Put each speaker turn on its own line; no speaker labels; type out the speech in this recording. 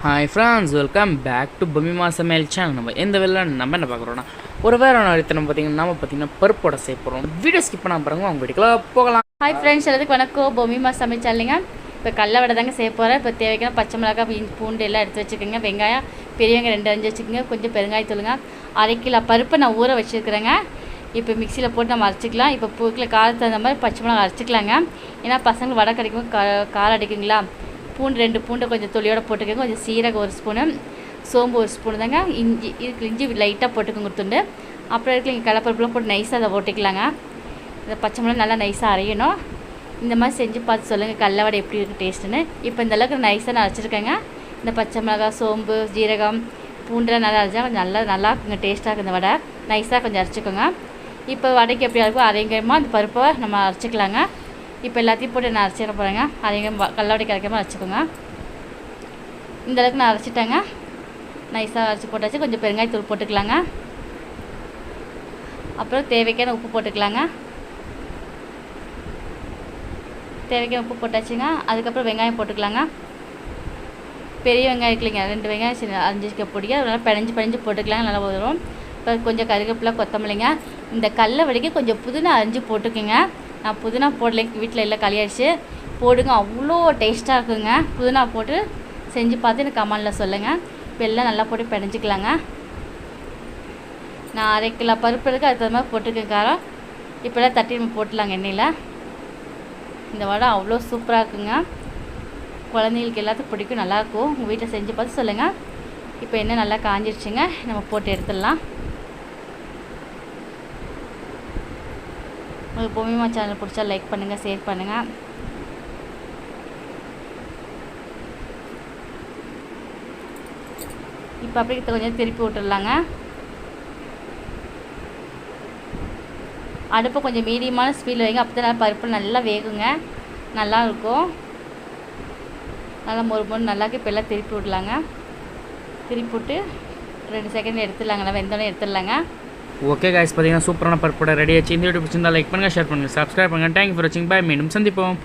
Hi friends, welcome back to Bommima சமையல் channel. இந்த வேலை நம்ம என்ன பார்க்குறோன்னா ஒரு வேறு நம்ம பார்த்தீங்கன்னா பருப்போட செய்ய போகிறோம். வீடியோ ஸ்கிப் பண்ணால் பாருங்க, அவங்க வீட்டுக்குள்ள போகலாம்.
ஹாய் ஃப்ரெண்ட்ஸ், எல்லாத்துக்கு வணக்கம். பொம்மிமா சமையல் சேனலுங்க. இப்போ கடல வடை தாங்க செய்ய போகிறேன். இப்போ தேவைக்கான பச்சை மிளகாய், பூண்டு எல்லாம் எடுத்து வச்சுக்கோங்க. வெங்காயம் பெரியவங்க 2 அஞ்சு வச்சுக்கோங்க. கொஞ்சம் பெருங்காயத்தூளுங்க. 1/2 கிலோ பருப்பை நான் ஊற வச்சுருக்கிறேங்க. இப்போ மிக்சியில் போட்டு நம்ம அரைச்சிக்கலாம். இப்போ பூக்கில் காரத்துக்கு தகுந்த மாதிரி பச்சை மிளகாய் அரைச்சிக்கலாங்க. ஏன்னா பசங்களுக்கு வடை கிடைக்கும், காரம் அடிக்குங்களா. பூண்டு 2 பூண்டை கொஞ்சம் தொலியோடு போட்டுக்கோங்க. கொஞ்சம் சீரகம் 1 ஸ்பூனு, சோம்பு 1 ஸ்பூனு தாங்க. இஞ்சி லைட்டாக போட்டுக்கோங்க துண்டு. அப்புறம் இருக்கு இங்கே கடலப்பருப்புலாம் போட்டு நைஸாக அதை போட்டுக்கலாங்க. இந்த பச்சை மிளகா நல்லா நைஸாக அரையணும். இந்த மாதிரி செஞ்சு பார்த்து சொல்லுங்கள் கடல வடை எப்படி இருக்குது டேஸ்ட்டுன்னு. இப்போ இந்த அளவுக்கு நைஸாக நான் அரைச்சிருக்கேங்க. இந்த பச்சை மிளகா, சோம்பு, ஜீரகம், பூண்டெலாம் நல்லா அரைச்சா கொஞ்சம் நல்லா இருக்குங்க, டேஸ்ட்டாக இருக்குது. இந்த வடை நைஸாக கொஞ்சம் அரைச்சிக்கோங்க. இப்போ வடைக்கு எப்படி இருக்கும் அரைங்கமாக இந்த பருப்பை நம்ம அரைச்சிக்கலாங்க. இப்போ எல்லாத்தையும் போட்டு நான் அரைச்சிட போகிறேங்க. அரைங்க கடலவடை கரைக்காமல் அரைச்சிக்கோங்க. இந்த அளவுக்கு நான் அரைச்சிட்டேங்க. நைஸாக அரைச்சி போட்டாச்சு. கொஞ்சம் பெருங்காயத்தூள் போட்டுக்கலாங்க. அப்புறம் தேவைக்கான உப்பு போட்டுக்கலாங்க. தேவைக்கான உப்பு போட்டாச்சுங்க. அதுக்கப்புறம் வெங்காயம் போட்டுக்கலாங்க. பெரிய வெங்காயம் இருக்குல்லைங்க, 2 வெங்காயம் அரைஞ்சிக்க பொடியாக அதனால் பிணைஞ்சு போட்டுக்கலாங்க, நல்லா வரும். இப்போ கொஞ்சம் கருவேப்பிலை, கொத்தமல்லிங்க. இந்த கடல வடைக்கு கொஞ்சம் புதினா அரிஞ்சு போட்டுக்கோங்க. நான் புதினா போடல, வீட்டில் எல்லாம் களியாச்சு. போடுங்க, அவ்வளோ டேஸ்ட்டாக இருக்குங்க. புதினா போட்டு செஞ்சு பார்த்து எனக்கு கமெண்டில் சொல்லுங்கள். இப்போ எல்லாம் நல்லா போட்டு பிணைஞ்சிக்கலாங்க. நான் 1/2 கிலோ பருப்பு இருக்குது, அதுக்கு தகுந்த மாதிரி போட்டுக்கேன் காரம். இப்போல்லாம் தட்டி நம்ம போட்டுலாங்க எண்ணெயில். இந்த வடை அவ்வளோ சூப்பராக இருக்குங்க. குழந்தைங்களுக்கு எல்லாத்துக்கும் பிடிக்கும், நல்லாயிருக்கும். உங்கள் வீட்டில் செஞ்சு பார்த்து சொல்லுங்கள். இப்போ எண்ணெய் நல்லா காஞ்சிடுச்சுங்க, நம்ம போட்டு எடுத்துடலாம். உங்களுக்கு பொம்மிமா சேனல் பிடிச்சா லைக் பண்ணுங்கள், ஷேர் பண்ணுங்கள். இப்போ அப்படியே கொஞ்சம் திருப்பி விட்டுடலாங்க. அடுப்பை கொஞ்சம் மீடியமான ஸ்பீடில் வைங்க, அப்போ தான் பருப்பு நல்லா வேகுங்க, நல்லா இருக்கும். நல்லா மொறு நல்லாக்கு. இப்போ எல்லாம் திருப்பி விடலாங்க. திருப்பி விட்டு 2 செகண்ட் எடுத்துடலாங்க. நல்லா வெந்தோடனே எடுத்துடலாங்க.
ஓகே காய்ஸ், பார்த்தீங்கன்னா சூப்பரான பருப்போட ரெடி ஆச்சு. இந்த வீடியோ பிடிச்சிருந்தா லைக் பண்ணுங்கள், ஷேர் பண்ணுங்கள், சப்ஸ்கிரைப் பண்ணுங்கள். தேங்க்யூ ஃபார் வாட்சிங். பாய், மீண்டும் சந்திப்போம்.